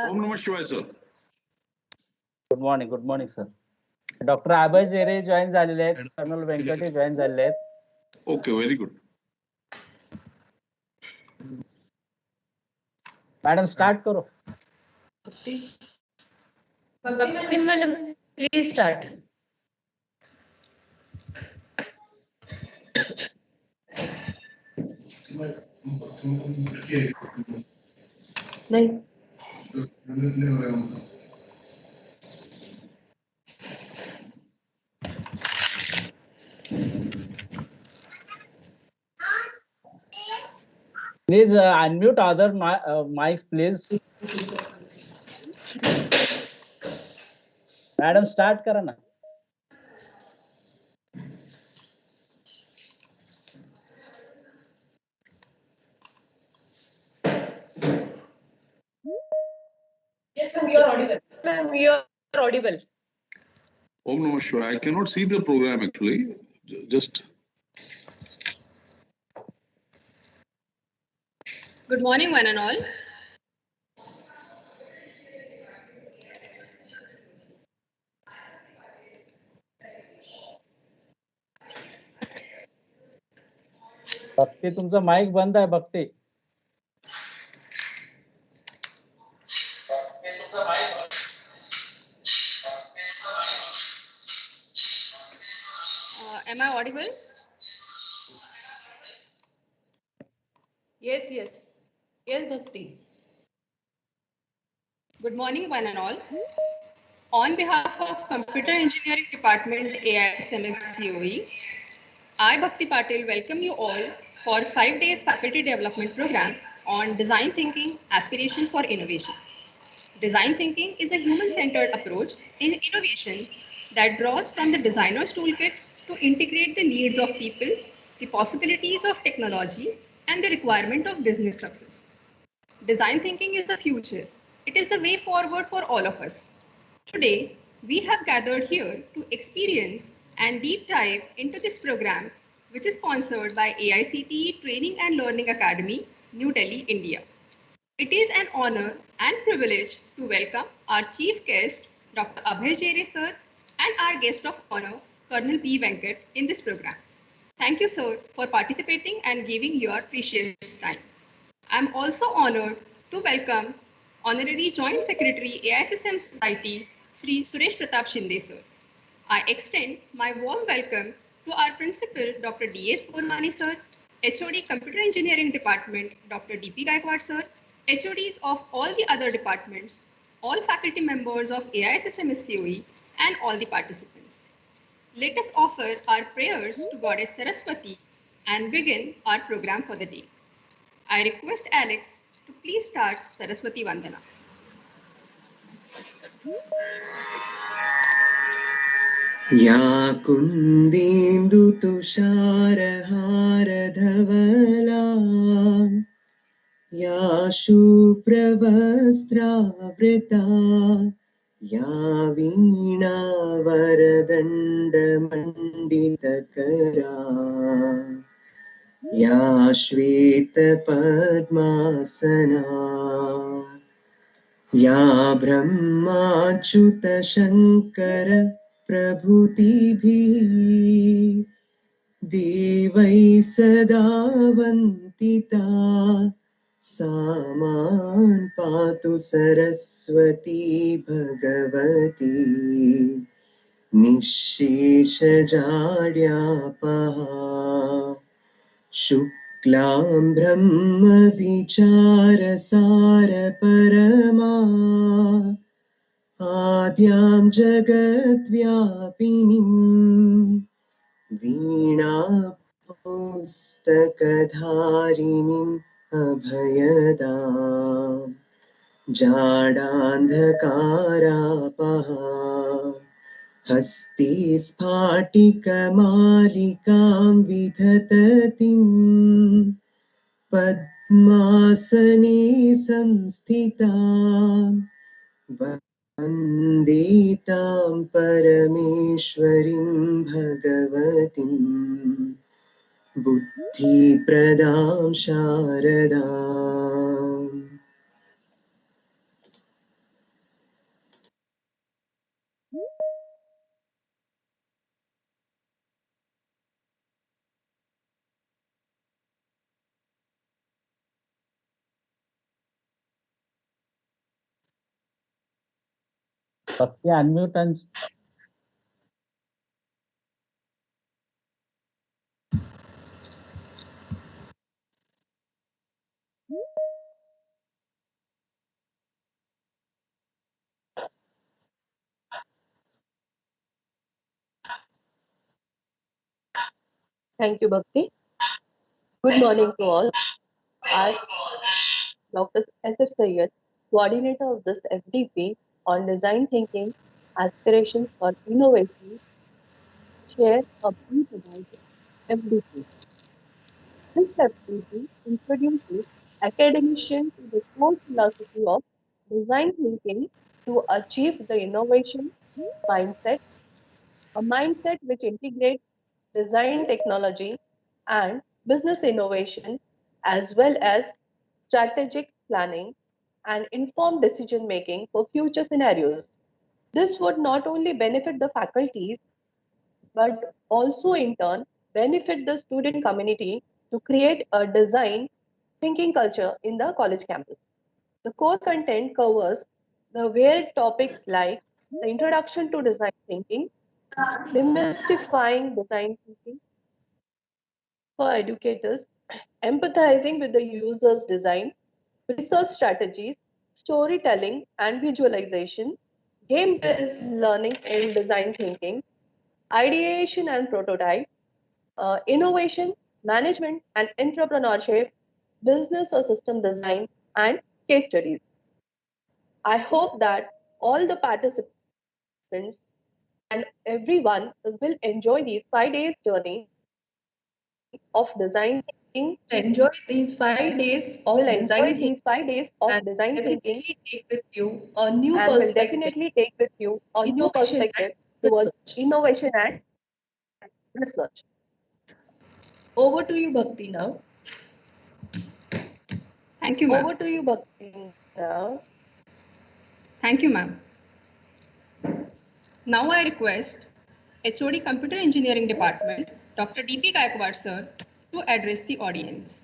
Om Namah Shivaya, sir. Good morning, sir. Dr. Abhay Jere join झालेले आहेत, colonel Venkate join झालेले आहेत. Okay, very good. Madam, start करो. Bhakti madam, please start. नहीं. Please unmute other mics, please. Madam, start करा ना. Yes, ma'am, you are audible. Ma'am, you are audible. Om Namah Shivaya. I cannot see the program actually. Just. Good morning, one and all. भक्ती तुमचा mic बंद आहे भक्ती. Am I audible? Yes, Bhakti. Good morning, one and all. On behalf of Computer Engineering Department, AISSMS COE, I, Bhakti Patil, welcome you all for 5 days faculty development program on design thinking, aspiration for innovation. Design thinking is a human-centered approach in innovation that draws from the designer's toolkit to integrate the needs of people, the possibilities of technology, and the requirement of business success. Design thinking is the future. It is the way forward for all of us. Today, we have gathered here to experience and deep dive into this program, which is sponsored by AICTE Training and Learning Academy, New Delhi, India. It is an honor and privilege to welcome our chief guest, Dr. Abhay Jere sir, and our guest of honor, Colonel P. Venkat, in this program. Thank you, sir, for participating and giving your precious time. I'm also honored to welcome Honorary Joint Secretary, AISSMS Society, Sri Suresh Pratap Shinde, sir. I extend my warm welcome to our Principal, Dr. D.S. Gormani, sir, HOD Computer Engineering Department, Dr. D.P. Gaikwad, sir, HODs of all the other departments, all faculty members of AISSMS COE, and all the participants. Let us offer our prayers to Goddess Saraswati and begin our program for the day. I request Alex to please start Saraswati Vandana. या कुन्देन्दु तुषारहारधवला या शुभ्रवस्त्रावृता या वीणावरदण्डमण्डितकरा या श्वेतपद्मासना या ब्रह्माच्युतशङ्कर प्रभृतिभिः देवैः सदा वन्दिता सा मां पातु सरस्वती भगवती निःशेषजाड्यापहा शुक्लां ब्रह्मविचारसारपरमा आद्यां जगद्व्यापिनीं वीणापुस्तकधारिणीम् अभयदां जाडान्धकारापहा हस्ते स्फाटिकमालिकां विधततीं पद्मासने संस्थितां वन्दे तां परमेश्वरीं भगवतीं बुद्धिप्रदां शारदाम्. Bhakti, unmute and Thank you, Bhakti. Good morning to all. I, Dr. S.F. Sayyed, coordinator of this FDP on design thinking, aspirations for innovation, share a brief about FDP. This FDP introduces academicians to the core philosophy of design thinking to achieve the innovation mindset, a mindset which integrates design technology and business innovation, as well as strategic planning and informed decision making for future scenarios. This would not only benefit the faculties but also in turn benefit the student community to create a design thinking culture in the college campus. The course content covers the varied topics like the introduction to design thinking, demystifying design thinking for educators, empathizing with the user's design, research strategies, storytelling and visualization, game-based learning in design thinking, ideation and prototype, innovation, management and entrepreneurship, business or system design, and case studies. I hope that all the participants and everyone will enjoy these 5 days journey of design thinking. Enjoy these 5 days of Will design enjoy thinking these 5 days of and design thinking definitely take with you a new and will perspective definitely take with you towards a new innovation and perspective towards research. innovation and research. Over to you, Bhakti, now. Thank you, ma'am. Over to you, Bhakti, now. Thank you, ma'am. Now I request HOD Computer Engineering Department, Dr. DP Gaikwad sir, to address the audience.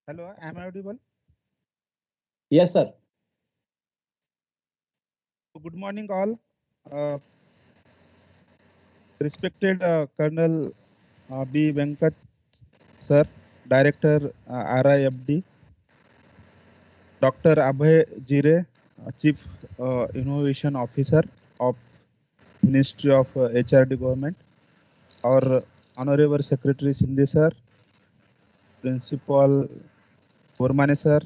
Hello, am I audible? yes, sir. Good morning, all. Respected Colonel B. Venkat, sir, Director RIFD, Dr. Abhay Jire, Chief Innovation Officer of Ministry of HRD Government, our Honorable Secretary Sindhi, sir, Principal Gormane, sir,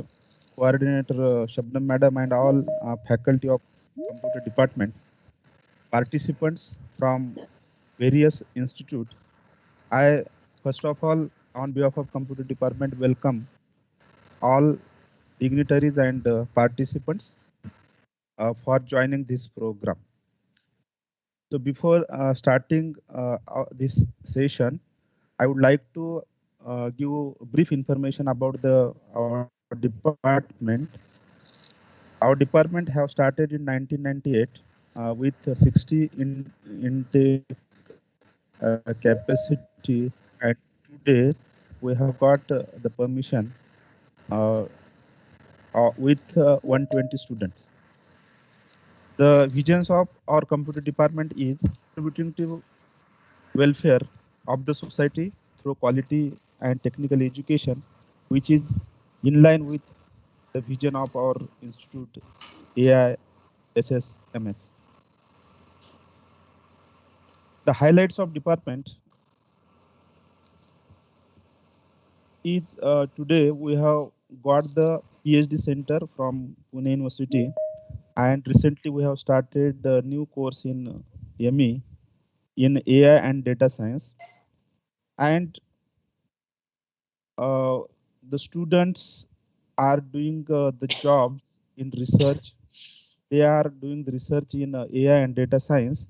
Coordinator Shabnam Madam, and all faculty of Computer Department, participants from various institutes. I, first of all, on behalf of Computer Department, welcome all dignitaries and participants for joining this program. So before starting this session, I would like to give brief information about our department. Our department have started in 1998 with 60 intake capacity, and today we have got the permission with 120 students. The visions of our computer department is contributing to welfare of the society through quality and technical education, which is in line with the vision of our institute AISSMS. The highlights of department is today we have got the PhD center from Pune University, and recently we have started the new course in ME in AI and data science, and the students are doing the jobs in research. They are doing the research in AI and data science.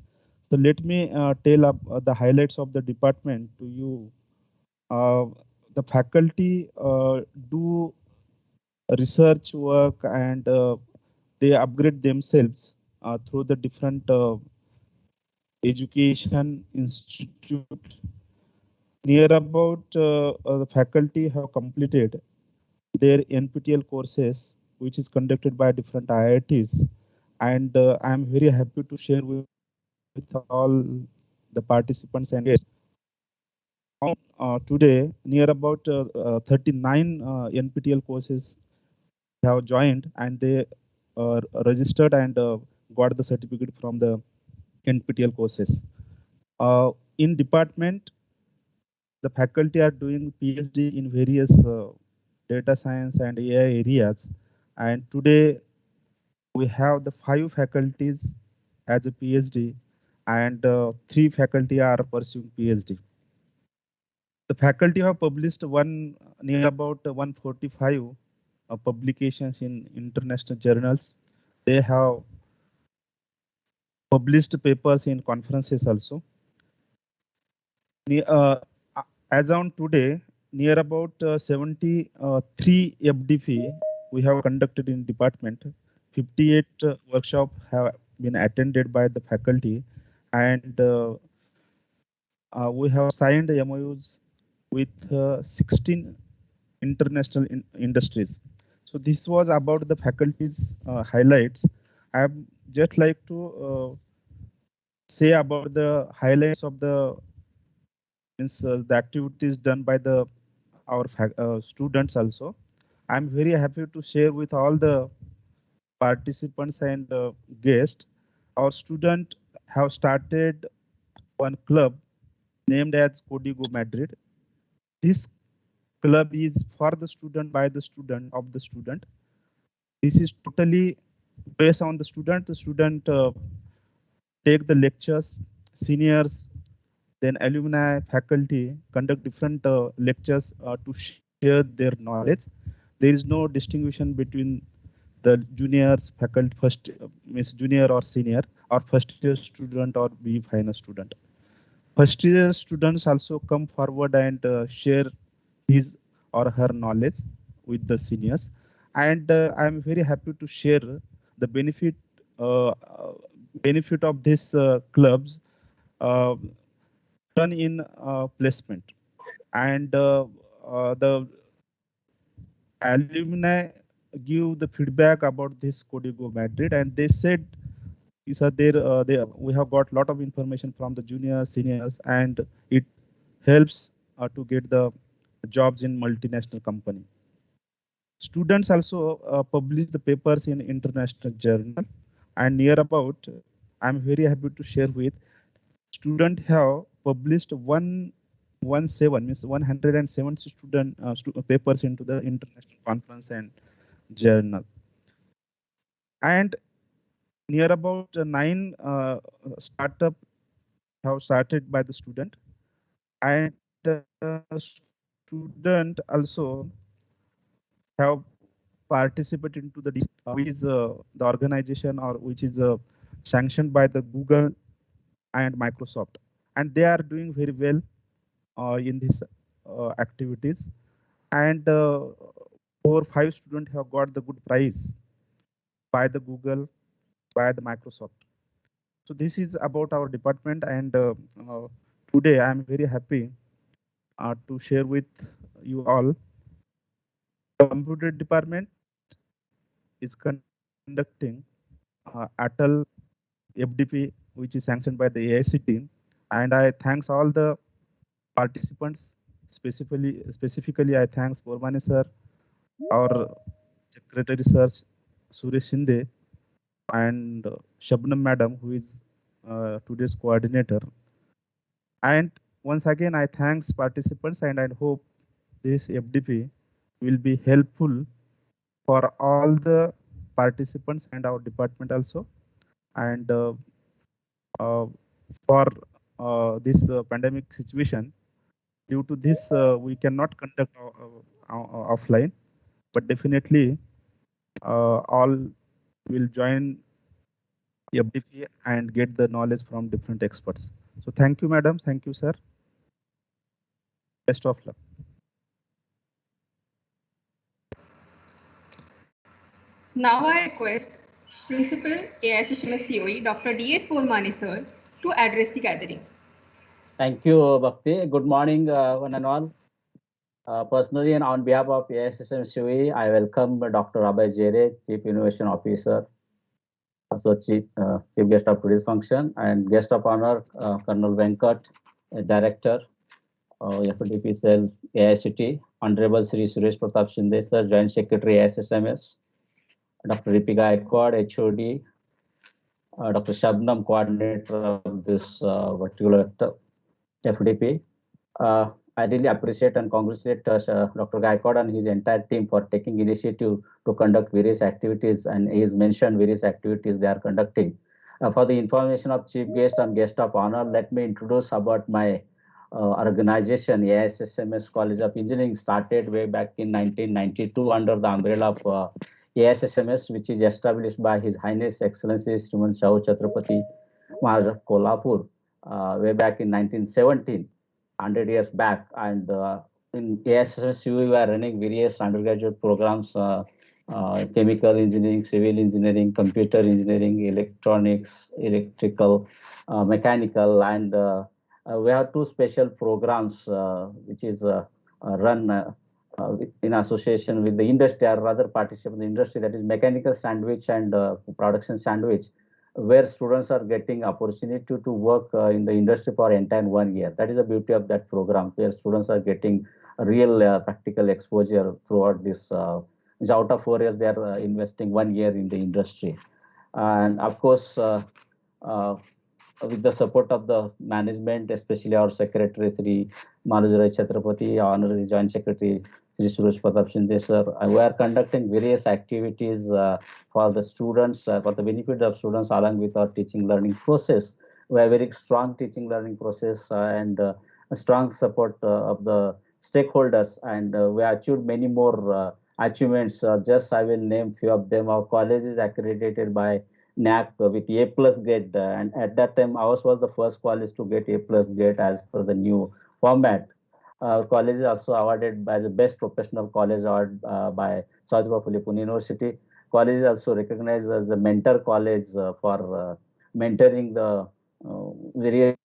So let me tell the highlights of the department to you. Uh, the faculty do research work, and they upgrade themselves through the different Education Institute. Near about the faculty have completed their NPTEL courses, which is conducted by different IITs. And I am very happy to share with all the participants and guests. Today, near about 39 NPTEL courses have joined, and they registered and got the certificate from the NPTEL courses. In department, the faculty are doing PhD in various data science and AI areas. And today we have the 5 faculties as a PhD, and 3 faculty are pursuing PhD. The faculty have published near about 145 publications in international journals. They have published papers in conferences also. Uh, as on today, near about 73 FDP we have conducted in department. 58 workshops have been attended by the faculty, and we have signed MOUs with 16 international industries. So this was about the faculty's highlights. I would just like to say about the highlights of the activities done by our students also. I'm very happy to share with all the participants and guests. Our student have started one club named as Codigo Madrid. This club is for the student, by the student, of the student. This is totally based on the student. The student take the lectures, seniors, then alumni, faculty conduct different lectures to share their knowledge. There is no distinction between the juniors, faculty, first means junior or senior, or first year student or B final student. First year students also come forward and share his or her knowledge with the seniors. And I'm very happy to share the benefit of these clubs uh, done in placement. And the alumni give the feedback about this Codigo Madrid, and they said these are there. We have got a lot of information from the juniors, seniors, and it helps to get the jobs in multinational company. Students also publish the papers in international journal, and near about, I'm very happy to share with student have published 117 means 107 papers into the international conference and journal. And near about 9 startup have started by the student, and student also have participated into the which is the organization or which is sanctioned by the Google and Microsoft, and they are doing very well in these activities. And 4 or 5 students have got the good prize by the Google, by the Microsoft. So this is about our department, and today I am very happy to share with you all. Computer department is conducting ATAL FDP, which is sanctioned by the AICT, and I thanks all the participants. Specifically, I thanks Bormani sir, our secretary sir, Suresh Shinde, and Shabnam madam, who is today's coordinator. And once again, I thanks participants, and I hope this FDP will be helpful for all the participants and our department also. And uh, for this pandemic situation, due to this, we cannot conduct offline, but definitely all will join FDP and get the knowledge from different experts. So thank you, madam. Thank you, sir. Best of luck. Now I request Principal AISSMS COE Dr. D.S. Pormani sir to address the gathering. Thank you, Bhakti. Good morning, one and all. Personally and on behalf of AISSMS COE, I welcome Dr. Abhay Jere, Chief Innovation Officer, also Chief Guest of today's function, and Guest of Honor, Colonel Venkat, Director, FDP Cell, AICT, Honorable Sri Suresh Pratap Shinde, Sir, Joint Secretary, AISSMS, Dr. Ripika Ekwad, HOD, Dr. Shabnam, Coordinator of this particular FDP. I really appreciate and congratulate Dr. Gaikwad and his entire team for taking initiative to conduct various activities, and he has mentioned various activities they are conducting. For the information of chief guest and guest of honor, let me introduce about my organization, AISSMS College of Engineering, started way back in 1992 under the umbrella of AISSMS, which is established by His Highness Excellency Sriman Shahu Chhatrapati Maharaj of Kolhapur way back in 1917. 100 years back, and in AISSMS we are running various undergraduate programs, chemical engineering, civil engineering, computer engineering, electronics, electrical, mechanical, and we have two special programs which is run in association with the industry, or rather participate in the industry, that is mechanical sandwich and production sandwich, where students are getting opportunity to work in the industry for entire 1 year. That is the beauty of that program, where students are getting a real practical exposure throughout this. Out of 4 years, they are investing 1 year in the industry. And of course, with the support of the management, especially our secretary, Sri Manoj Chhatrapati, Honorary Joint Secretary, Sri Suresh Pratap Shinde, sir, we are conducting various activities for the students, for the benefit of students, along with our teaching learning process. We have very strong teaching learning process and a strong support of the stakeholders, and we achieved many more achievements. Just I will name few of them. Our college is accredited by NAC with A plus grade, and at that time ours was the first college to get A plus grade as per the new format. College is also awarded by the best professional college award by Satyabha Phule Pune University. College is also recognized as a mentor college for mentoring the various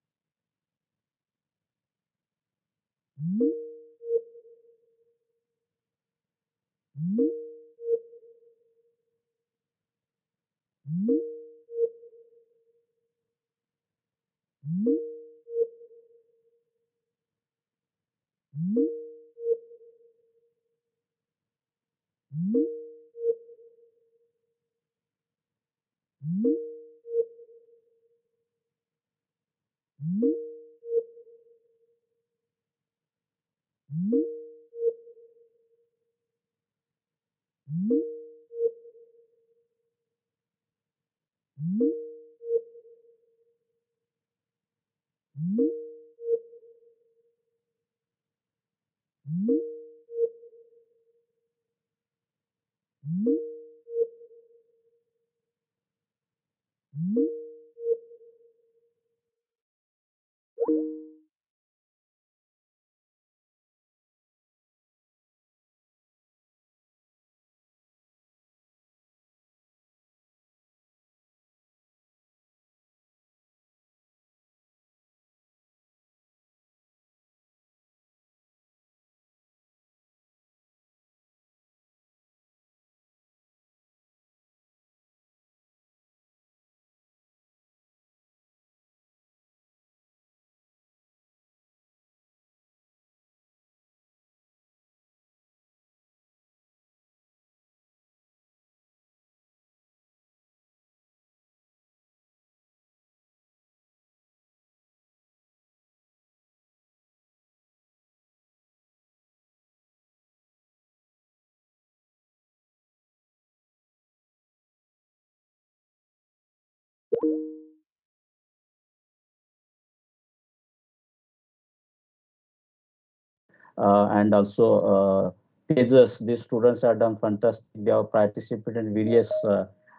and also Tejas. These students have done fantastic. They have participated in various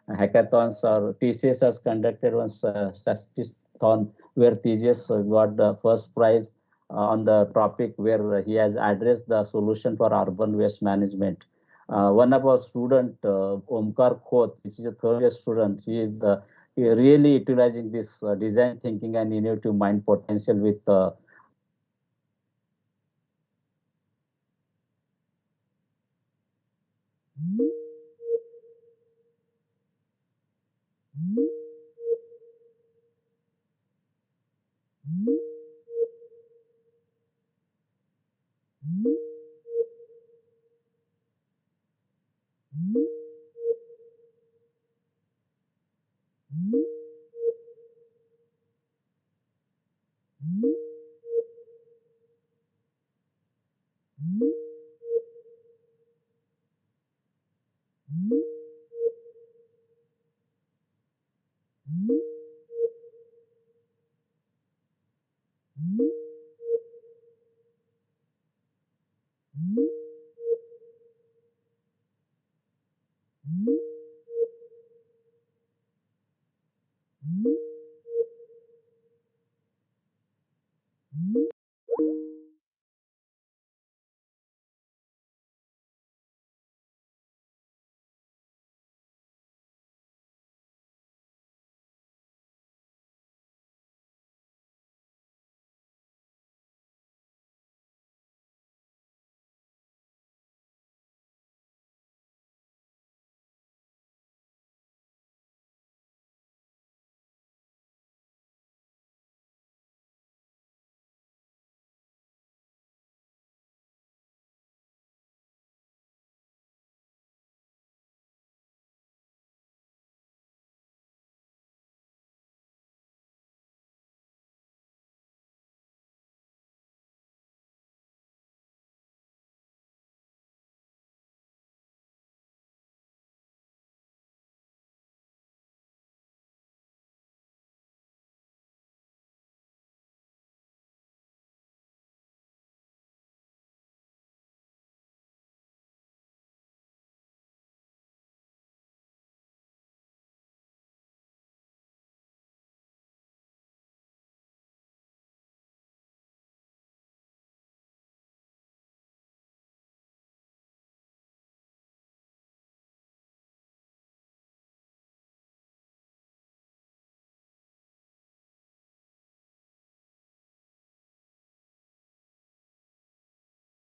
hackathons, or TCS has conducted one hackathon where Tejas got the first prize on the topic where he has addressed the solution for urban waste management. One of our student, Omkar Khoth, which is a third year student, he is really utilizing this design thinking and innovative mind potential with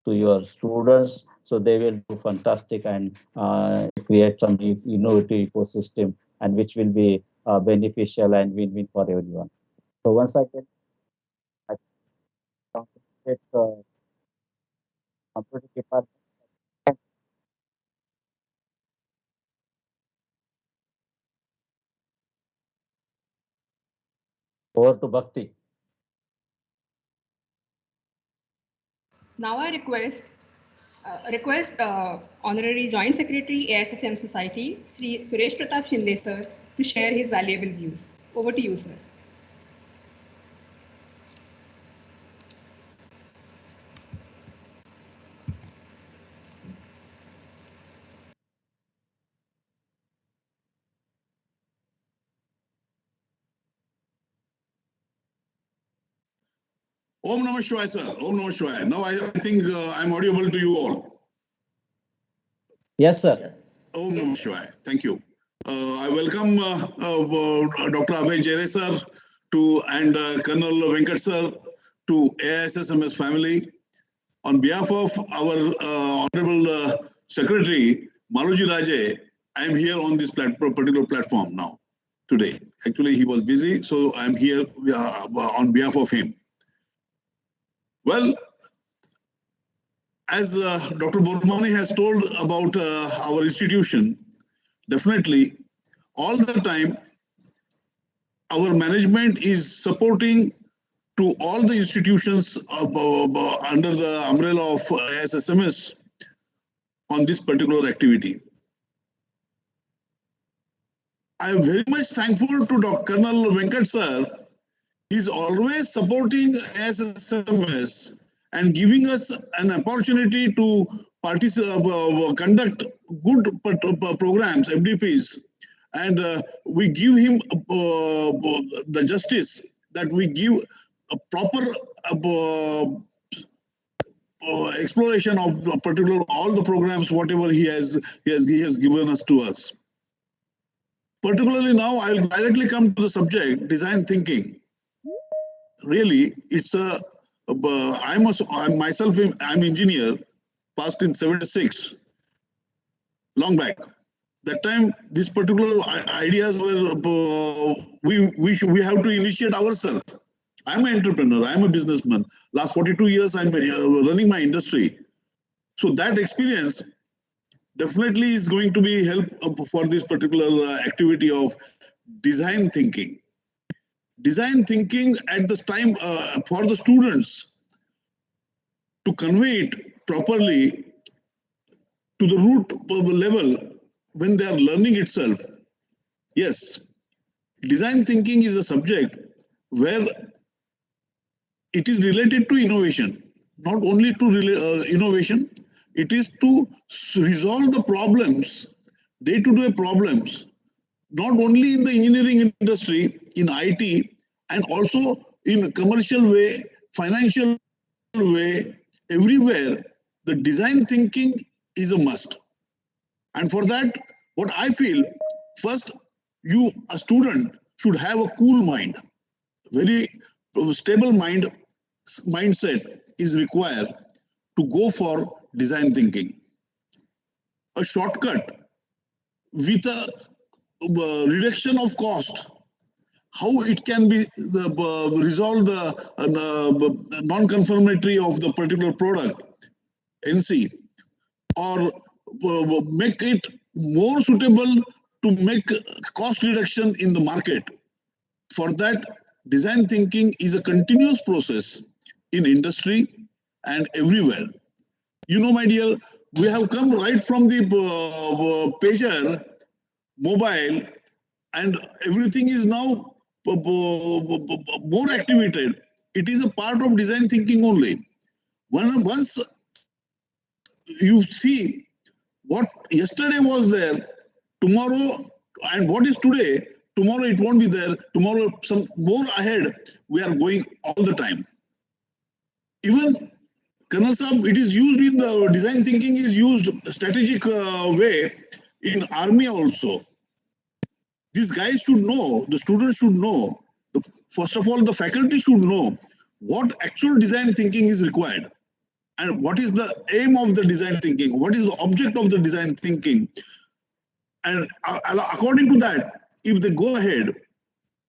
to your students, so they will do fantastic and create some innovative ecosystem and which will be beneficial and win-win for everyone. So once again, I congratulate the computer department. Over to Bhakti. Now I request Honorary Joint Secretary AISSM Society, Sri Suresh Pratap Shinde sir, to share his valuable views. Over to you, sir. Om Namah Shivaya, sir. Om Namah Shivaya. Now I think I'm audible to you all. Yes, sir. Om Namah Shivaya. Thank you. I welcome Dr. Abhay Jere sir and Colonel Venkat sir to AISSMS family. On behalf of our Honorable Secretary, Maluji Raje, I am here on this particular platform now, today. Actually, he was busy, so I'm here on behalf of him. Well, as Dr. Bormani has told about our institution, definitely all the time our management is supporting to all the institutions under the umbrella of AISSMS on this particular activity. I am very much thankful to Dr. Colonel Venkat sir. He's always supporting AISSMS and giving us an opportunity to conduct good programs, FDPs, and we give him the justice that we give a proper exploration of particular all the programs, whatever he has given us to us. particularly now, I'll directly come to the subject, design thinking. Really, it's I'm engineer, passed in 76, long back. That time, these particular ideas were, we have to initiate ourselves. I'm an entrepreneur, I'm a businessman. Last 42 years, I'm running my industry. So that experience definitely is going to be help for this particular activity of design thinking. Design thinking at this time for the students to convey it properly to the root level when they are learning itself. Yes, design thinking is a subject where it is related to innovation, not only to innovation, it is to resolve the problems, day-to-day problems, not only in the engineering industry, in IT, and also in a commercial way, financial way, everywhere, the design thinking is a must. And for that, what I feel, first, you, a student, should have a cool mind. Very stable mindset is required to go for design thinking. A shortcut with a reduction of cost, how it can be resolve the non-conformity of the particular product, NC, or make it more suitable to make cost reduction in the market. For that, design thinking is a continuous process in industry and everywhere. You know, my dear, we have come right from the pager, mobile, and everything is now more activated. It is a part of design thinking only. Once you see what yesterday was there, tomorrow, and what is today, tomorrow it won't be there, tomorrow some more ahead, we are going all the time. Even Colonel Saab, it is used in the design thinking is used strategic way in army also. These guys should know, the students should know, first of all, the faculty should know what actual design thinking is required and what is the aim of the design thinking, what is the object of the design thinking. And according to that, if they go ahead,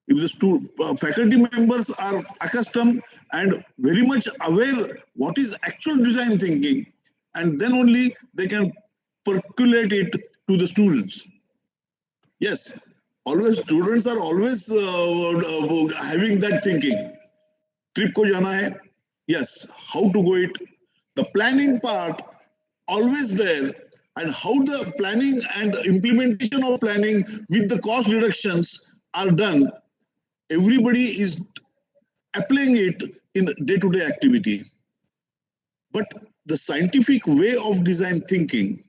if the faculty members are accustomed and very much aware what is actual design thinking, and then only they can percolate it to the students. Yes, always students are always having that thinking. Trip ko jana hai? Yes, how to go it? The planning part always there, and how the planning and implementation of planning with the cost reductions are done. Everybody is applying it in day-to-day activity. But the scientific way of design thinking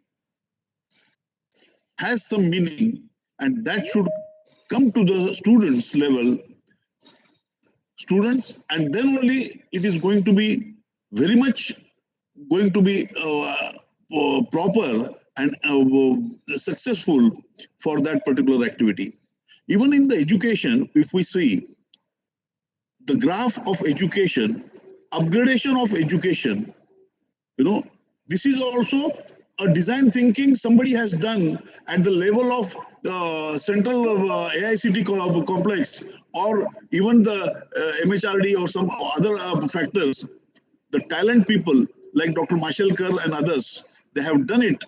has some meaning, and that should come to the students level, and then only it is going to be very much going to be proper and successful for that particular activity. Even in the education, if we see the graph of education, upgradation of education, you know, this is also a design thinking somebody has done at the level of central AICT complex, or even the MHRD or some other factors. The talent people like Dr. Mashelkar and others, they have done it.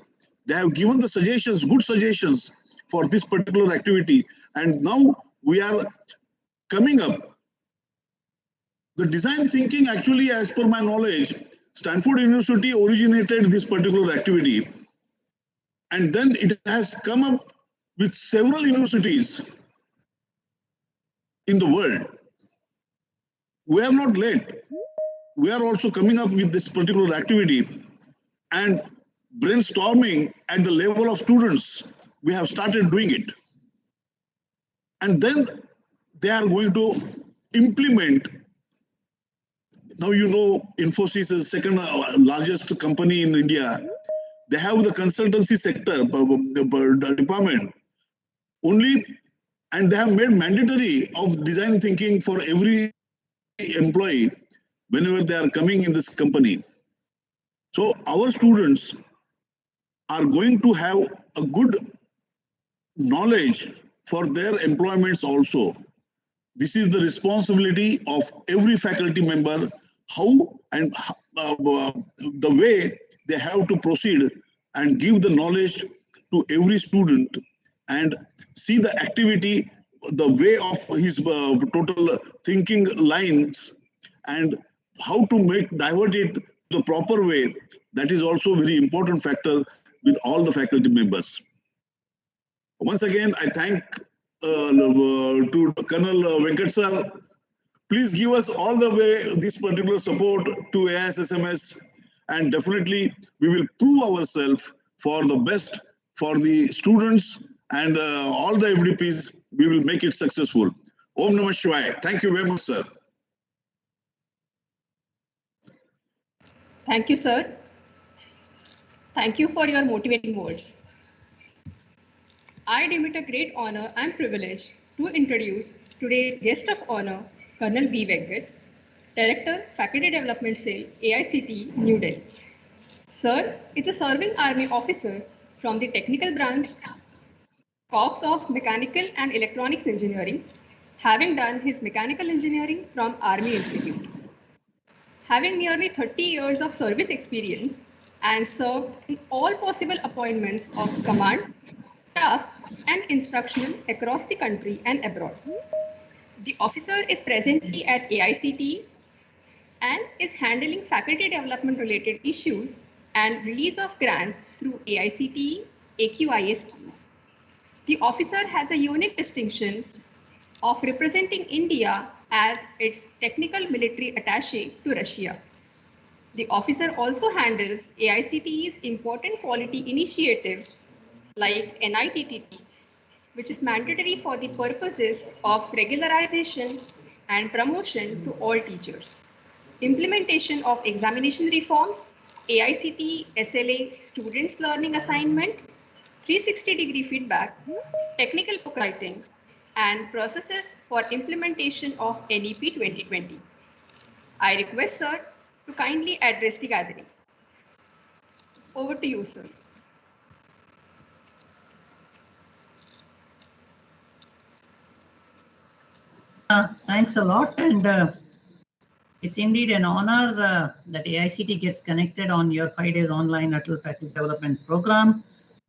They have given the suggestions, good suggestions for this particular activity. And now we are coming up. The design thinking actually, as per my knowledge, Stanford University originated this particular activity. And then it has come up with several universities in the world. We are not late. We are also coming up with this particular activity, and brainstorming at the level of students, we have started doing it. And then they are going to implement. Now, you know, Infosys is the second largest company in India. They have the consultancy sector, the department. Only and they have made mandatory of design thinking for every employee whenever they are coming in this company. So our students are going to have a good knowledge for their employments also. This is the responsibility of every faculty member, how and the way they have to proceed and give the knowledge to every student and see the activity, the way of his total thinking lines and how to divert it the proper way. That is also a very important factor with all the faculty members. Once again, I thank to Colonel Venkat sir. Please give us all the way this particular support to AISSMS, and definitely we will prove ourselves for the best for the students and all the FDPs. We will make it successful. Om Namah Shivaya. Thank you very much, sir. Thank you, sir. Thank you for your motivating words. I deem it a great honor and privilege to introduce today's guest of honor, Colonel V. Venkat, Director, Faculty Development Cell, AICTE, New Delhi. Sir is a serving Army officer from the technical branch, Corps of Mechanical and Electronics Engineering, having done his mechanical engineering from Army Institute. Having nearly 30 years of service experience and served in all possible appointments of command, staff, and instructional across the country and abroad. The officer is presently at AICTE and is handling faculty development related issues and release of grants through AICTE AQIA schemes. The officer has a unique distinction of representing India as its technical military attaché to Russia. The officer also handles AICTE's important quality initiatives like NITTT, which is mandatory for the purposes of regularization and promotion to all teachers. Implementation of examination reforms, AICTE SLA students learning assignment, 360-degree feedback, technical book writing, and processes for implementation of NEP 2020. I request sir to kindly address the gathering. Over to you, sir. Thanks a lot, and it's indeed an honor that AICTE gets connected on your 5 days online Atal Faculty Development Program.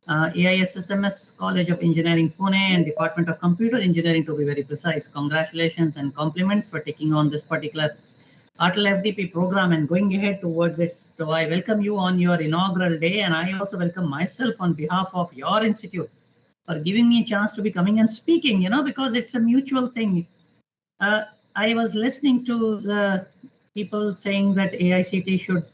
AISSMS College of Engineering Pune and Department of Computer Engineering, to be very precise. Congratulations and compliments for taking on this particular Atal FDP program and going ahead towards it. So I welcome you on your inaugural day, and I also welcome myself on behalf of your institute for giving me a chance to be coming and speaking, because it's a mutual thing. I was listening to the people saying that AICTE should,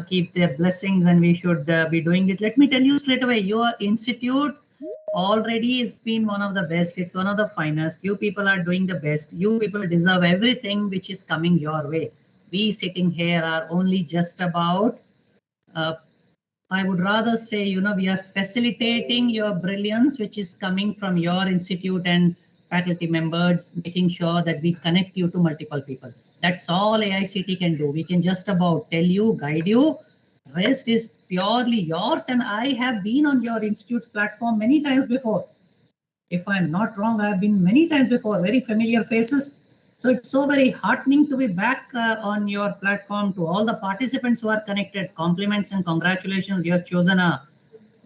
keep their blessings and we should be doing it. Let me tell you straight away, your institute already has been one of the best. It's one of the finest. You people are doing the best. You people deserve everything which is coming your way. We sitting here are only just about, I would rather say, we are facilitating your brilliance, which is coming from your institute and faculty members, making sure that we connect you to multiple people. That's all AICTE can do. We can just about tell you, guide you. Rest is purely yours, and I have been on your institute's platform many times before. If I'm not wrong, I have been many times before, very familiar faces. So it's so very heartening to be back on your platform. To all the participants who are connected, compliments and congratulations. You have chosen a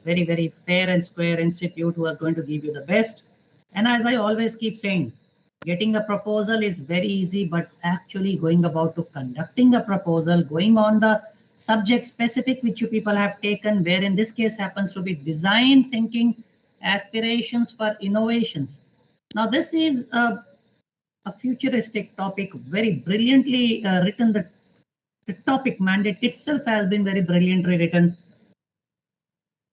very, very fair and square institute who is going to give you the best. And as I always keep saying, getting a proposal is very easy, but actually going about to conducting a proposal, going on the subject specific which you people have taken, where in this case happens to be design thinking, aspirations for innovations. Now this is a futuristic topic, very brilliantly written. The topic mandate itself has been very brilliantly written.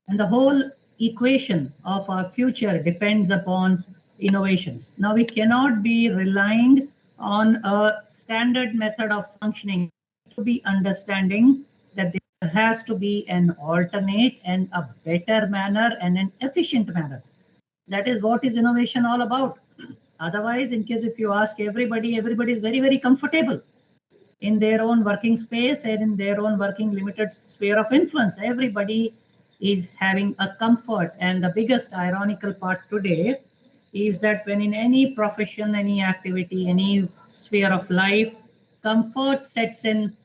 And the whole equation of our future depends upon innovations. Now we cannot be relying on a standard method of functioning. To be understanding that there has to be an alternate and a better manner and an efficient manner. That is what is innovation all about. Otherwise, in case if you ask everybody, everybody is very, very comfortable in their own working space and in their own working limited sphere of influence. Everybody is having a comfort. And the biggest ironical part today is that when in any profession, any activity, any sphere of life, comfort sets in,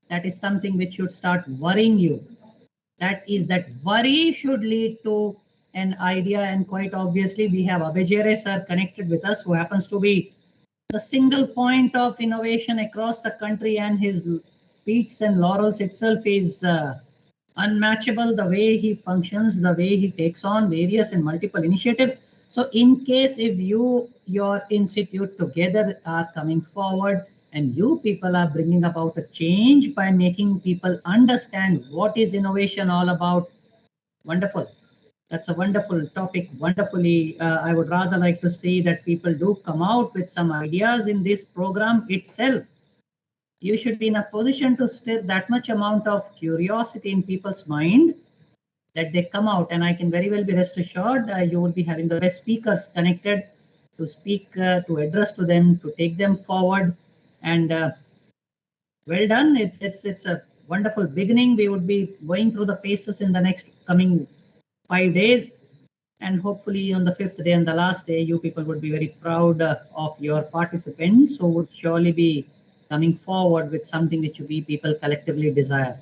that is something which should start worrying you. That is, that worry should lead to an idea. And quite obviously, we have Abhay Jere sir connected with us, who happens to be the single point of innovation across the country, and his peaks and laurels itself is unmatchable. The way he functions, the way he takes on various and multiple initiatives. So in case if your institute together are coming forward and you people are bringing about a change by making people understand what is innovation all about, wonderful. That's a wonderful topic. Wonderfully, I would rather like to see that people do come out with some ideas in this program itself. You should be in a position to stir that much amount of curiosity in people's mind that they come out. And I can very well be rest assured you will be having the best speakers connected to speak, to address to them, to take them forward. And well done. It's a wonderful beginning. We would be going through the paces in the next coming 5 days, and hopefully on the 5th day and the last day, you people would be very proud of your participants, who would surely be coming forward with something which we people collectively desire.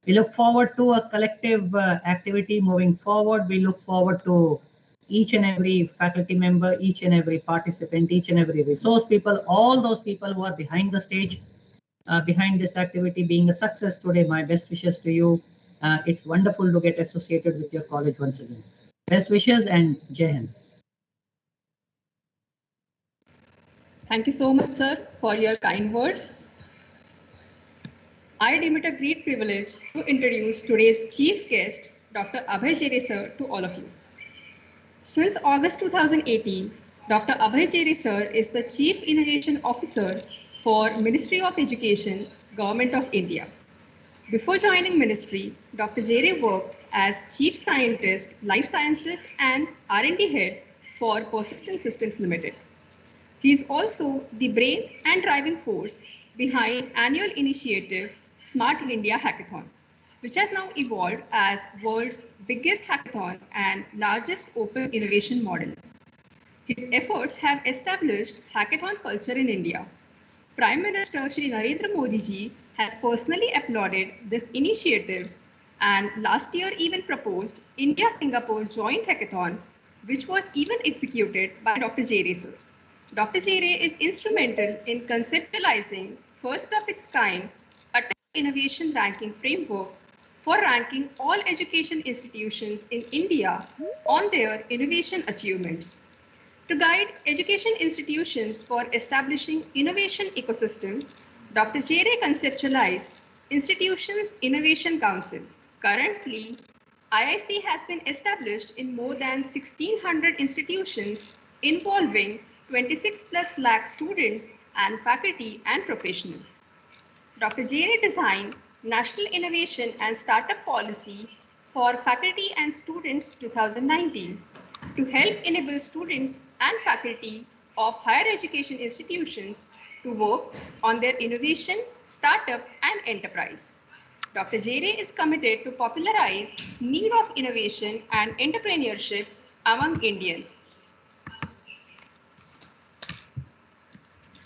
We look forward to a collective activity moving forward. We look forward to each and every faculty member, each and every participant, each and every resource people, all those people who are behind the stage, behind this activity being a success today. My best wishes to you. It's wonderful to get associated with your college once again. Best wishes and Jai Hind. Thank you so much, sir, for your kind words. I deem it a great privilege to introduce today's chief guest, Dr. Abhay Jere sir, to all of you. Since August 2018, Dr. Abhay Jere sir is the Chief Innovation Officer for Ministry of Education, Government of India. Before joining ministry, Dr. Jere worked as Chief Scientist, Life Sciences and R&D Head for Persistent Systems Limited. He is also the brain and driving force behind annual initiative Smart India Hackathon, which has now evolved as world's biggest hackathon and largest open innovation model. His efforts have established hackathon culture in India. Prime Minister Shri Narendra Modi ji has personally applauded this initiative and last year even proposed India-Singapore joint hackathon, which was even executed by Dr. Jere sir. Dr. Jere is instrumental in conceptualizing first of its kind a tech innovation ranking framework for ranking all education institutions in India on their innovation achievements. To guide education institutions for establishing innovation ecosystem, Dr. Jere conceptualized Institutions Innovation Council. Currently, IIC has been established in more than 1,600 institutions involving 26 plus lakh students and faculty and professionals. Dr. Jere designed National Innovation and Startup Policy for Faculty and Students 2019 to help enable students and faculty of higher education institutions to work on their innovation, startup, and enterprise. Dr. Jere is committed to popularize need of innovation and entrepreneurship among Indians.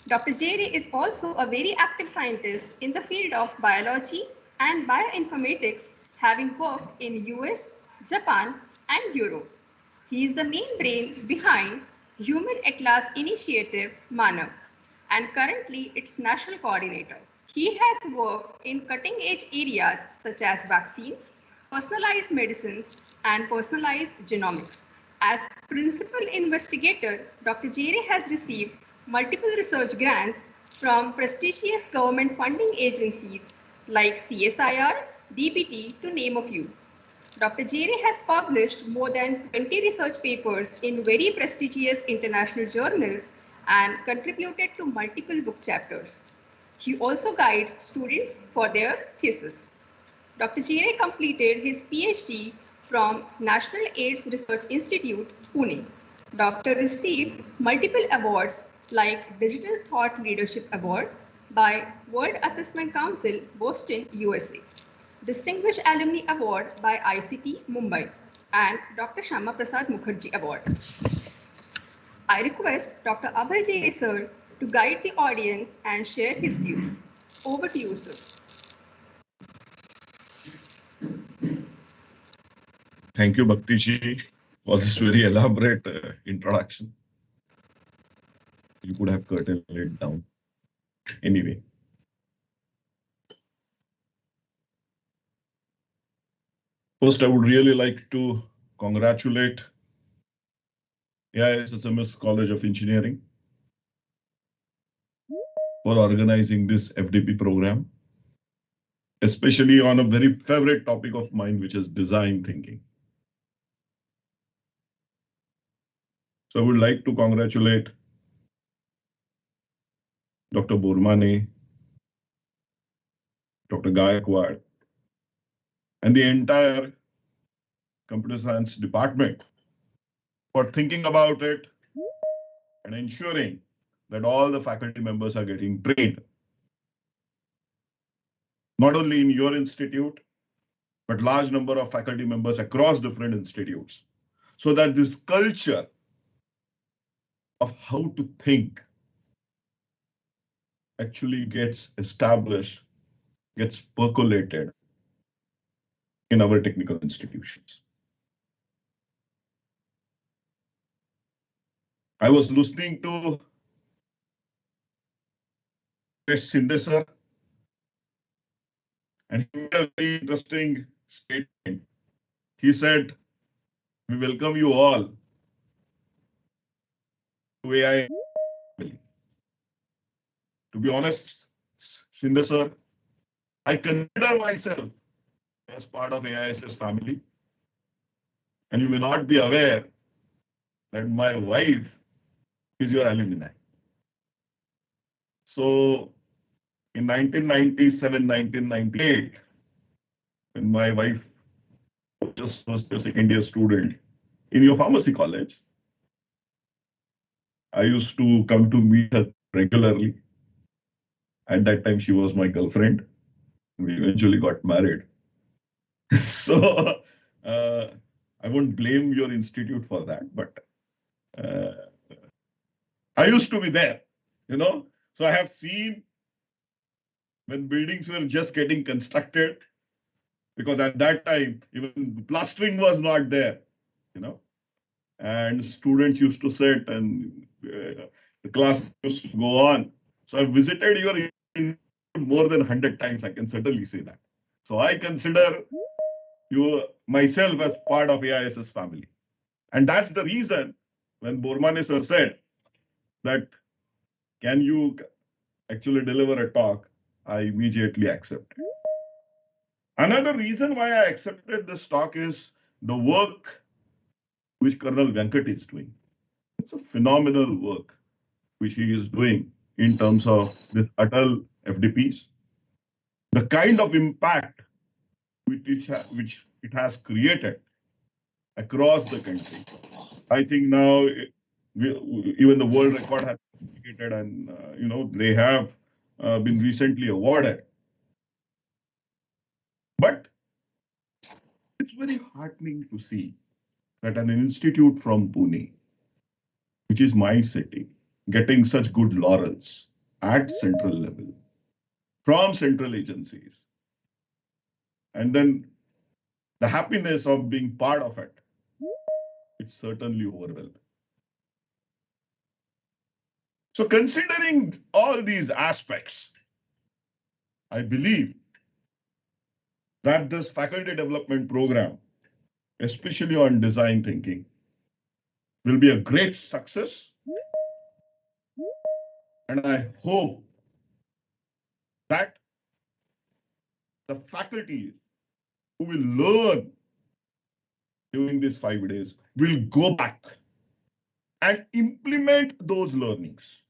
Dr. Jere is also a very active scientist in the field of biology and bioinformatics, having worked in US, Japan, and Europe. He is the main brain behind Human Atlas Initiative, MANAV, and currently its national coordinator. He has worked in cutting-edge areas such as vaccines, personalized medicines, and personalized genomics. As principal investigator, Dr. Jere has received multiple research grants from prestigious government funding agencies like CSIR, DBT, to name a few. Dr. Jere has published more than 20 research papers in very prestigious international journals and contributed to multiple book chapters. He also guides students for their thesis. Dr. Jere completed his PhD from National AIDS Research Institute, Pune. Dr. received multiple awards like Digital Thought Leadership Award by World Assessment Council, Boston, USA, Distinguished Alumni Award by ICT, Mumbai, and Dr. Shama Prasad Mukherjee Award. I request Dr. Abhay Jere sir to guide the audience and share his views. Over to you, sir. Thank you, Bhakti ji, for this very elaborate introduction. You could have curtailed it down. Anyway. First, I would really like to congratulate AISSMS College of Engineering for organizing this FDP program, especially on a very favorite topic of mine, which is design thinking. So I would like to congratulate Dr. Bormane, Dr. Gaikwad, and the entire computer science department for thinking about it and ensuring that all the faculty members are getting trained, not only in your institute, but large number of faculty members across different institutes, so that this culture of how to think actually gets established, gets percolated in our technical institutions. I was listening to Shinde sir, and he made a very interesting statement. He said, "We welcome you all to AI." To be honest, Shinde sir, I consider myself as part of AISS family, and you may not be aware that my wife is your alumni. So in 1997, 1998, when my wife was just first or second year student in your pharmacy college, I used to come to meet her regularly. At that time, she was my girlfriend. We eventually got married. So I won't blame your institute for that, but I used to be there, you know. So I have seen when buildings were just getting constructed, because at that time, even plastering was not there, you know, and students used to sit and the class used to go on. So I visited your institute more than 100 times, I can certainly say that. So I consider you myself as part of AISS family. And that's the reason when Bormane sir said that, can you actually deliver a talk, I immediately accepted. Another reason why I accepted this talk is the work which Colonel Venkat is doing. It's a phenomenal work which he is doing in terms of this Atal FDPs. The kind of impact which it has created across the country. I think now even the world record has been created, and you know, they have been recently awarded. But it's very heartening to see that an institute from Pune, which is my city, getting such good laurels at central level from central agencies, and then the happiness of being part of it, it's certainly overwhelming. So considering all these aspects, I believe that this faculty development program, especially on design thinking, will be a great success. And I hope that the faculty who will learn during these 5 days will go back and implement those learnings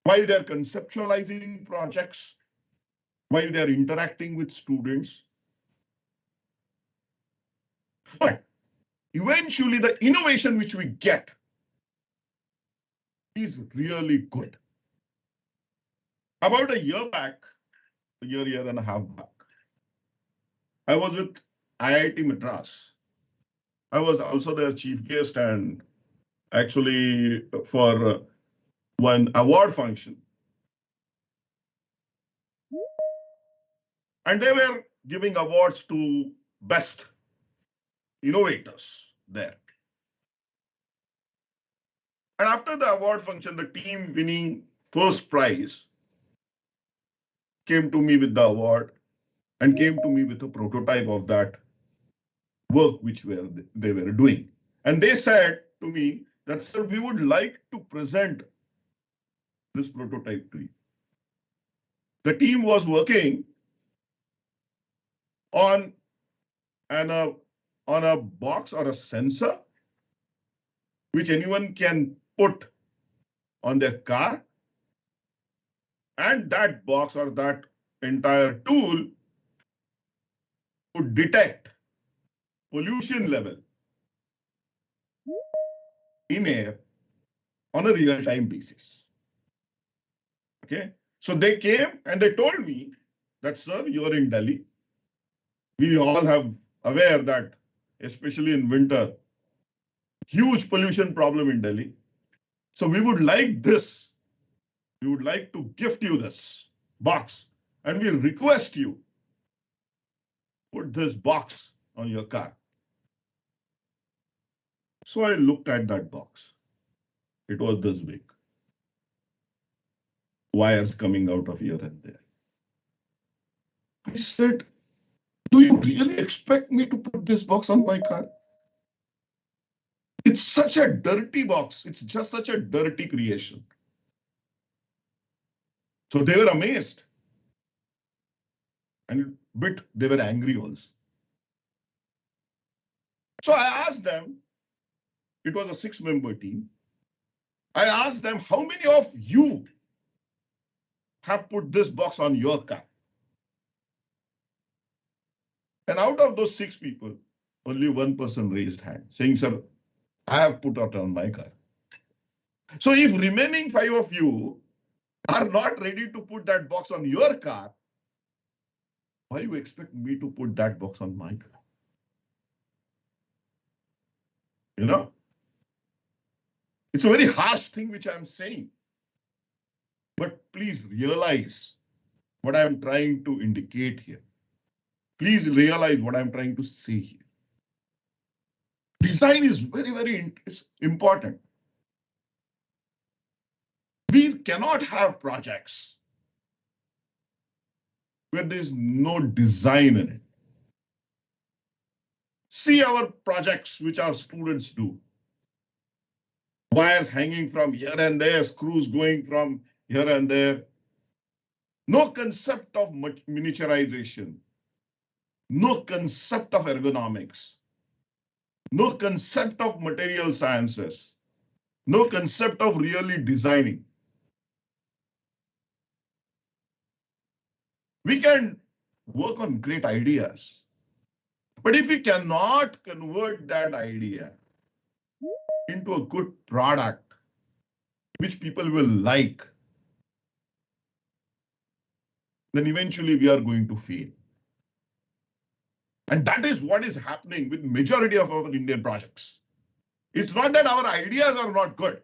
while they're conceptualizing projects, while they're interacting with students. But eventually the innovation which we get is really good. About a year back, year and a half back, I was with IIT Madras. I was also their chief guest and actually for one award function. And they were giving awards to best innovators there. And after the award function, the team winning first prize came to me with the award and came to me with a prototype of that work which they were doing. And they said to me that, sir, we would like to present this prototype to you. The team was working on a box or a sensor which anyone can put on their car, and that box or that entire tool would detect pollution level in air on a real-time basis. Okay, so they came and they told me that, sir, you're in Delhi. We all have aware that, especially in winter, huge pollution problem in Delhi. So we would like this. We would like to gift you this box, and we request you put this box on your car. So I looked at that box. It was this big. Wires coming out of here and there. I said, do you really expect me to put this box on my car? It's such a dirty box. It's just such a dirty creation. So they were amazed. And they were angry also. So I asked them, it was a 6-member team. I asked them, how many of you have put this box on your car? And out of those 6 people, only 1 person raised hand, saying, sir, I have put it on my car. So if remaining 5 of you are not ready to put that box on your car, why you expect me to put that box on my car? You know, it's a very harsh thing which I'm saying. But please realize what I'm trying to indicate here. Please realize what I'm trying to say here. Design is very, very important. We cannot have projects where there's no design in it. See our projects which our students do. Wires hanging from here and there, screws going from here and there. No concept of miniaturization. No concept of ergonomics. No concept of material sciences. No concept of really designing. We can work on great ideas. But if we cannot convert that idea into a good product, which people will like, then eventually we are going to fail. And that is what is happening with majority of our Indian projects. It's not that our ideas are not good,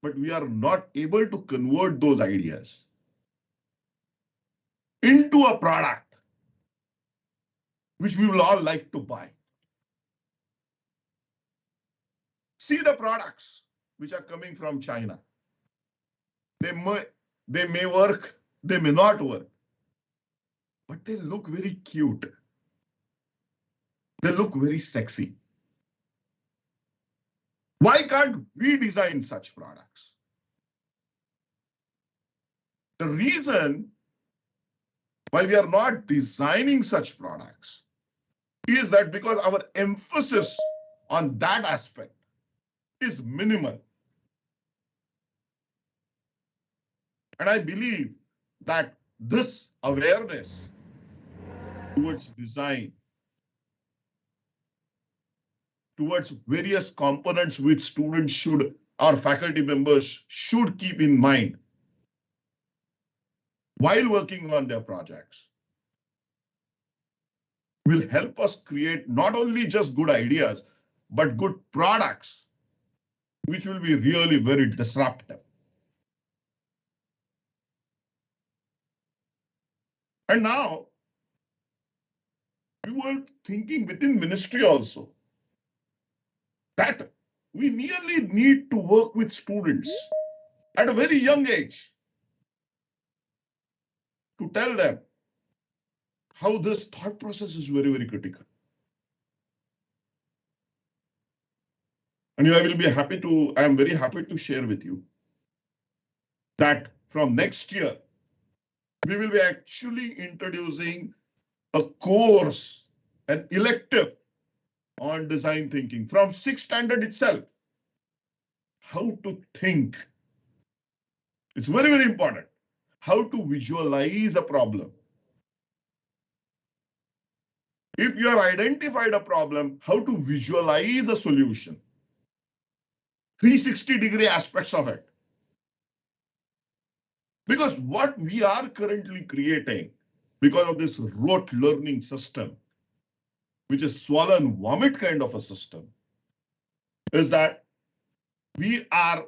but we are not able to convert those ideas into a product which we will all like to buy. See the products which are coming from China. They may work, they may not work, but they look very cute. They look very sexy. Why can't we design such products? The reason why we are not designing such products is that because our emphasis on that aspect is minimal. And I believe that this awareness towards design towards various components which students should, or faculty members should keep in mind while working on their projects will help us create not only just good ideas, but good products, which will be really very disruptive. And now, we were thinking within ministry also that we merely need to work with students at a very young age to tell them how this thought process is very, very critical. And I am very happy to share with you that from next year, we will be actually introducing a course, an elective on design thinking from 6th standard itself. How to think. It's very, very important. How to visualize a problem. If you have identified a problem, how to visualize a solution. 360-degree aspects of it. Because what we are currently creating, because of this rote learning system, which is swallow and vomit kind of a system, is that we are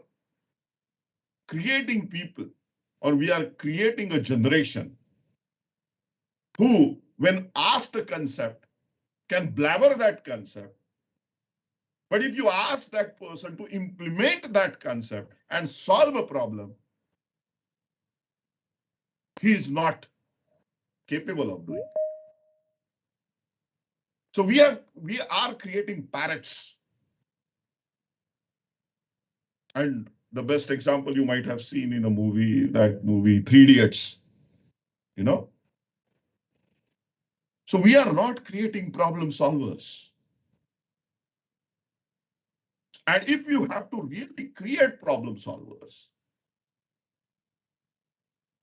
creating people, or we are creating a generation who, when asked a concept, can blabber that concept. But if you ask that person to implement that concept and solve a problem, he is not capable of doing it. So we are creating parrots. And the best example you might have seen in a movie, that movie 3 Idiots, you know. So we are not creating problem solvers. And if you have to really create problem solvers,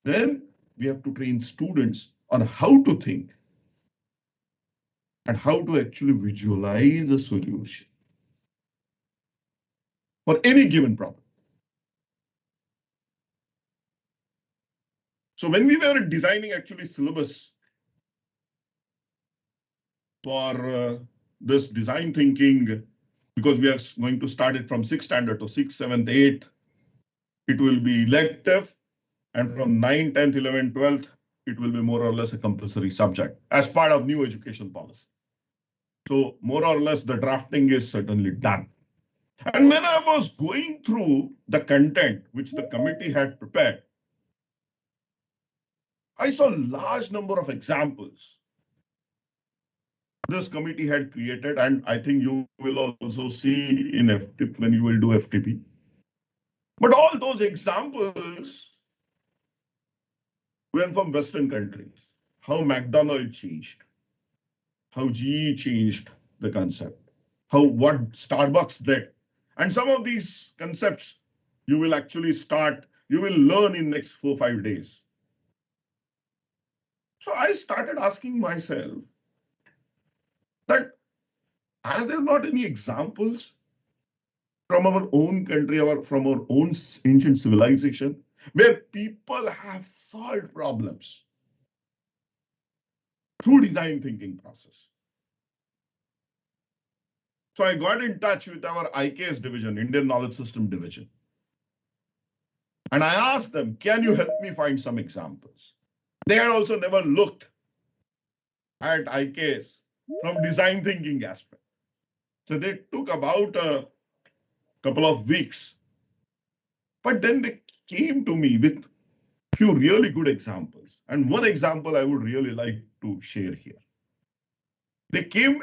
then we have to train students on how to think and how to actually visualize a solution for any given problem. So when we were designing actually syllabus for this design thinking, because we are going to start it from 6th standard to 6th, 7th, 8th, it will be elective, and from 9th, 10th, 11th, 12th, it will be more or less a compulsory subject as part of new education policy. So more or less the drafting is certainly done. And when I was going through the content which the committee had prepared, I saw a large number of examples this committee had created, and I think you will also see in FDP when you will do FDP. But all those examples were from Western countries. How McDonald's changed, how GE changed the concept, what Starbucks did. And some of these concepts you will actually you will learn in next 4 or 5 days. So I started asking myself that are there not any examples from our own country or from our own ancient civilization where people have solved problems through design thinking process? So I got in touch with our IKS division, Indian Knowledge System division. And I asked them, can you help me find some examples? They had also never looked at IKS from design thinking aspect. So they took about a couple of weeks. But then they came to me with a few really good examples. And one example I would really like to share here. They came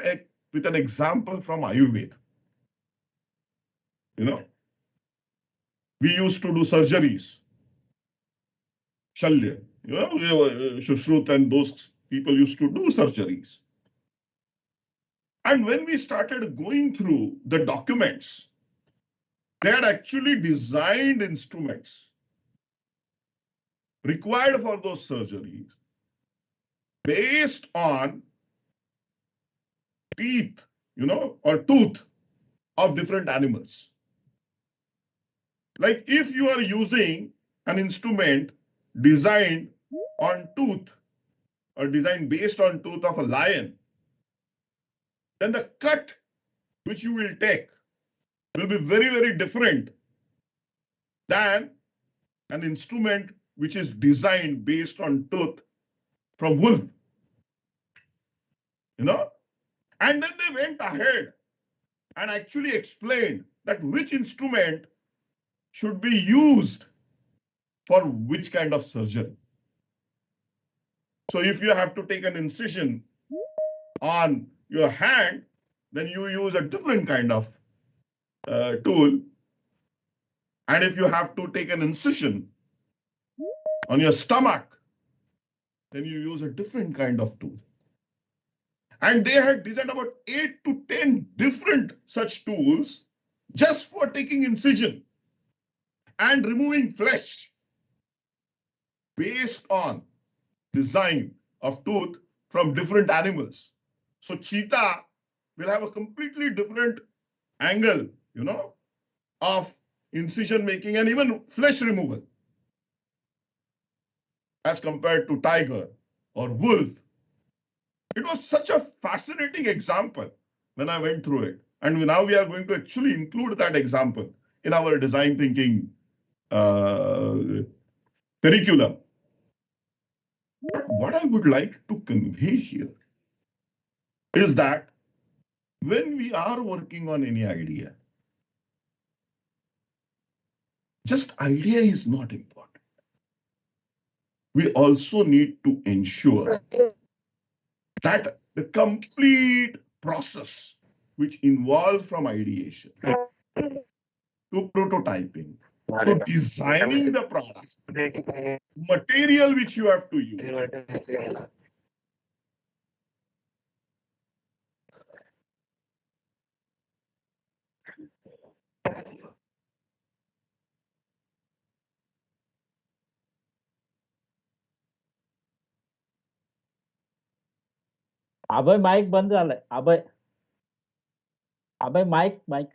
with an example from Ayurveda. You know, we used to do surgeries. Shalya, you know, Shushrut and those people used to do surgeries. And when we started going through the documents, they had actually designed instruments required for those surgeries based on teeth, you know, or tooth of different animals. Like if you are using an instrument designed on tooth or designed based on tooth of a lion, then the cut which you will take will be very, very different than an instrument which is designed based on tooth from wolf. You know? And then they went ahead and actually explained that which instrument should be used for which kind of surgery. So if you have to take an incision on your hand, then you use a different kind of tool. And if you have to take an incision on your stomach, then you use a different kind of tool. And they had designed about 8 to 10 different such tools just for taking incision and removing flesh based on design of tooth from different animals. So cheetah will have a completely different angle, you know, of incision making and even flesh removal as compared to tiger or wolf. It was such a fascinating example when I went through it. And now we are going to actually include that example in our design thinking curriculum. But what I would like to convey here is that when we are working on any idea, just idea is not important. We also need to ensure that the complete process which involves from ideation to prototyping to designing the product, material which you have to use, Abhay mic बंद झालाय. Abhay mic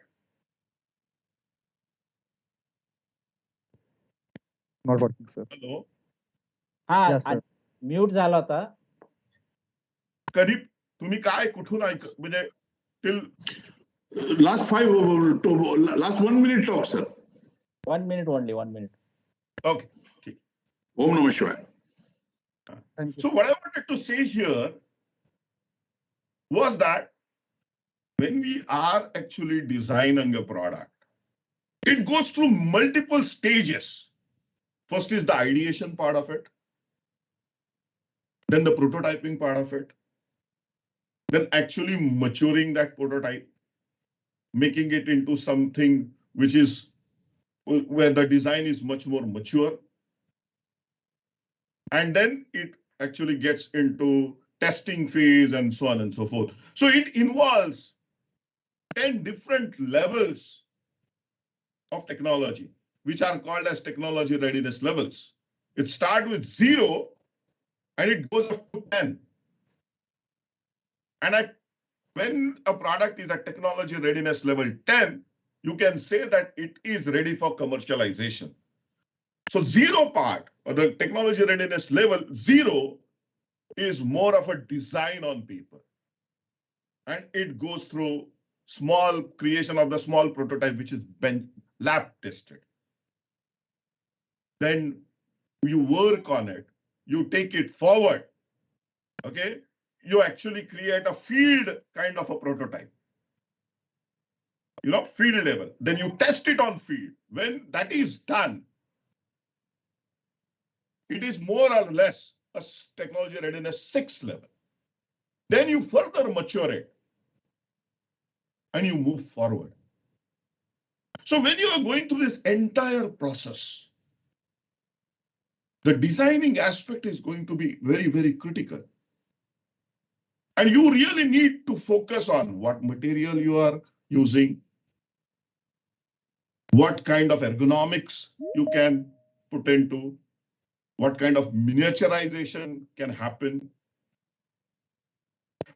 Not working, sir. hello, हा Yes, sir. Mute झाला होता. कधी तुम्ही काय कुठून ऐक म्हणजे till Last 1 minute talk, sir. 1 minute only, 1 minute. okay. Om Namah Shivaya. Thank you. So what I wanted to say here was that when we are actually designing a product, it goes through multiple stages. First is the ideation part of it, then the prototyping part of it, then actually maturing that prototype, making it into something which is where the design is much more mature. And then it actually gets into testing phase and so on and so forth. So it involves 10 different levels of technology, which are called as technology readiness levels. It starts with 0 and it goes up to 10. And when a product is at technology readiness level 10, you can say that it is ready for commercialization. So 0 part, or the technology readiness level 0, is more of a design on paper. And it goes through small creation of the small prototype, which is lab tested. Then you work on it, you take it forward, okay? You actually create a field kind of a prototype, you know, field level. Then you test it on field. When that is done, it is more or less a technology readiness 6 level. Then you further mature it and you move forward. So when you are going through this entire process, the designing aspect is going to be very, very critical. And you really need to focus on what material you are using, what kind of ergonomics you can put into, what kind of miniaturization can happen.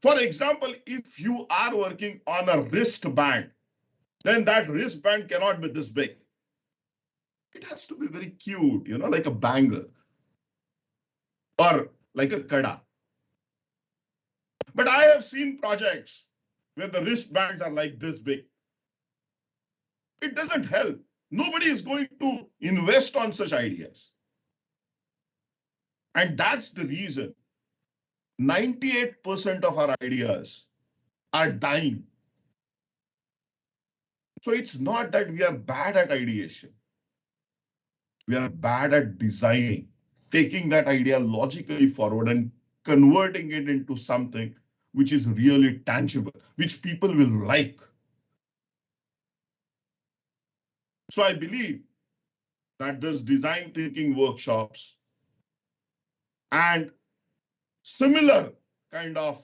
For example, if you are working on a wristband, then that wristband cannot be this big. It has to be very cute, like a bangle or like a kada. But I have seen projects where the wristbands are like this big. It doesn't help. Nobody is going to invest on such ideas. And that's the reason 98% of our ideas are dying. So it's not that we are bad at ideation. We are bad at designing, taking that idea logically forward and converting it into something which is really tangible, which people will like. So I believe that this design thinking workshops and similar kind of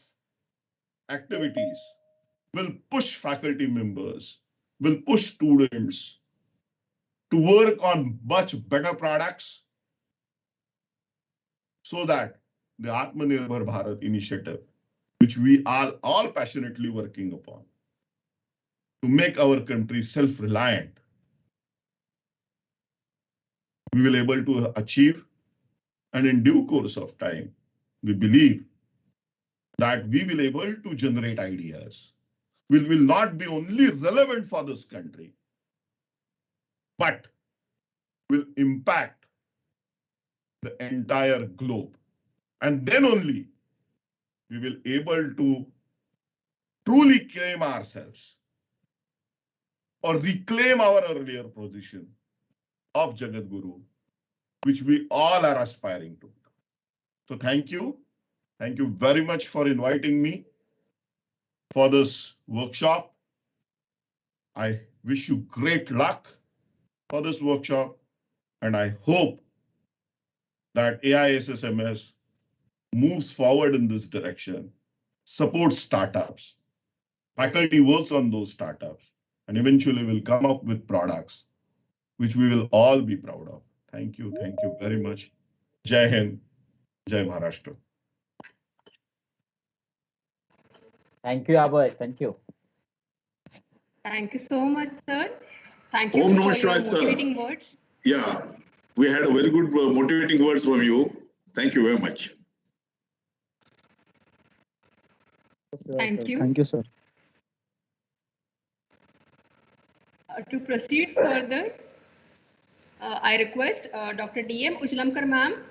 activities will push faculty members, will push students to work on much better products so that the Atmanirbhar Bharat initiative, which we are all passionately working upon, to make our country self-reliant, we will able to achieve. And in due course of time, we believe that we will able to generate ideas, will not be only relevant for this country, but will impact the entire globe. And then only we will able to truly claim ourselves or reclaim our earlier position of Jagat Guru, which we all are aspiring to. So thank you. Thank you very much for inviting me for this workshop. I wish you great luck for this workshop, and I hope that AISSMS moves forward in this direction, supports startups, faculty works on those startups, and eventually will come up with products which we will all be proud of. Thank you very much. Jai Hind, Jai Maharashtra. Thank you, Abhay. Thank you. Thank you so much, sir. Thank you Om for Namah your Shivaya, sir. motivating words. Yeah, we had a very good motivating words from you. Thank you very much. Thank you. Thank you, sir. To proceed further, I request Dr. D.M. Ujlamkar ma'am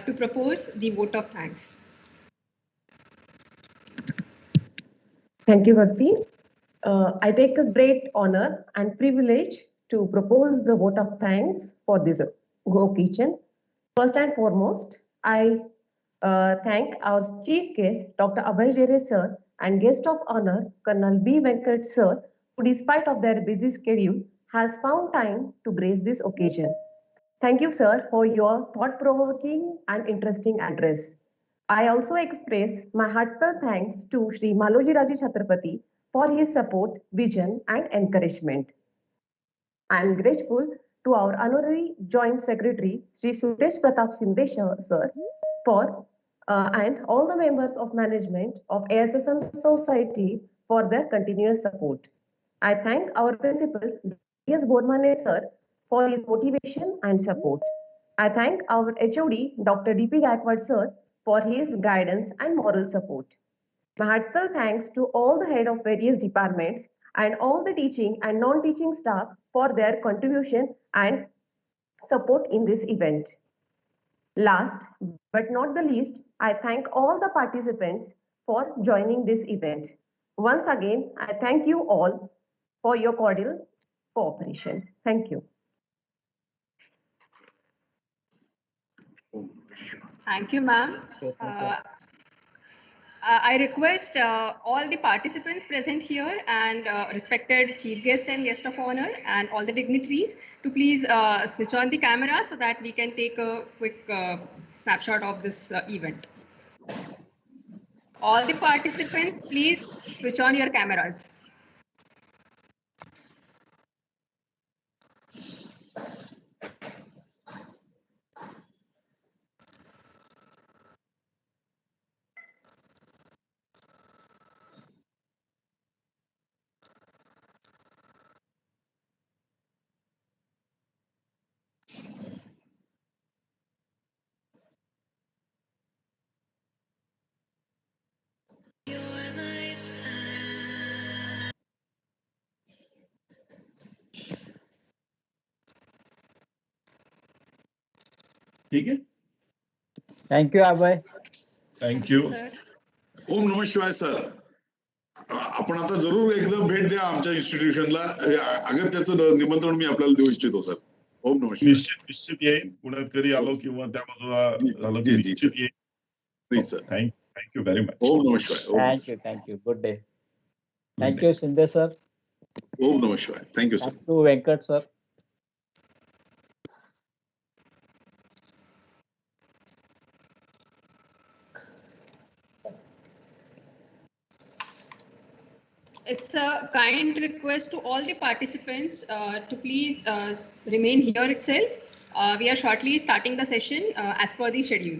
to propose the vote of thanks. Thank you, Bhakti. I take a great honor and privilege to propose the vote of thanks for this occasion. First and foremost, I thank our chief guest, Dr. Abhay Jere sir, and guest of honor, Colonel B. Venkat sir, who despite of their busy schedule, has found time to grace this occasion. Thank you, sir, for your thought-provoking and interesting address. I also express my heartfelt thanks to Sri Maloji Raji Chhatrapati for his support, vision, and encouragement. I am grateful to our Honorary Joint Secretary, Sri Suresh Pratap Shinde sir, for and all the members of management of AISSMS Society for their continuous support. I thank our principal, D.S. Bormane sir, for his motivation and support. I thank our HOD, Dr. D.P. Gaikwad sir, for his guidance and moral support. My heartfelt thanks to all the head of various departments and all the teaching and non-teaching staff for their contribution and support in this event. Last but not the least, I thank all the participants for joining this event. Once again, I thank you all for your cordial cooperation. Thank you. Thank you, ma'am. I request all the participants present here and respected chief guest and guest of honor and all the dignitaries to please switch on the camera so that we can take a quick snapshot of this event. All the participants, please switch on your cameras. ठीक है? Thank you, Abhay. Thank you. Sir. ओम नमः शिवाय sir. आपण आता जरूर एकदा भेट द्या आमच्या इन्स्टिट्यूशनला. अगर त्याचं निमंत्रण मी आपल्याला देऊ इच्छितो सर. ओम नमः शिवाय. निश्चित येईल. पुण्यात कधी आलो किंवा त्या बाजूला झालं की निश्चित येईल. Please sir. Thank you very much. ओम नमः शिवाय. Thank you. Good day. Thank you, Shinde sir. ओम नमः शिवाय. Thank you, sir. Thank you, Venkat sir. It's a kind request to all the participants to please remain here itself. We are shortly starting the session as per the schedule.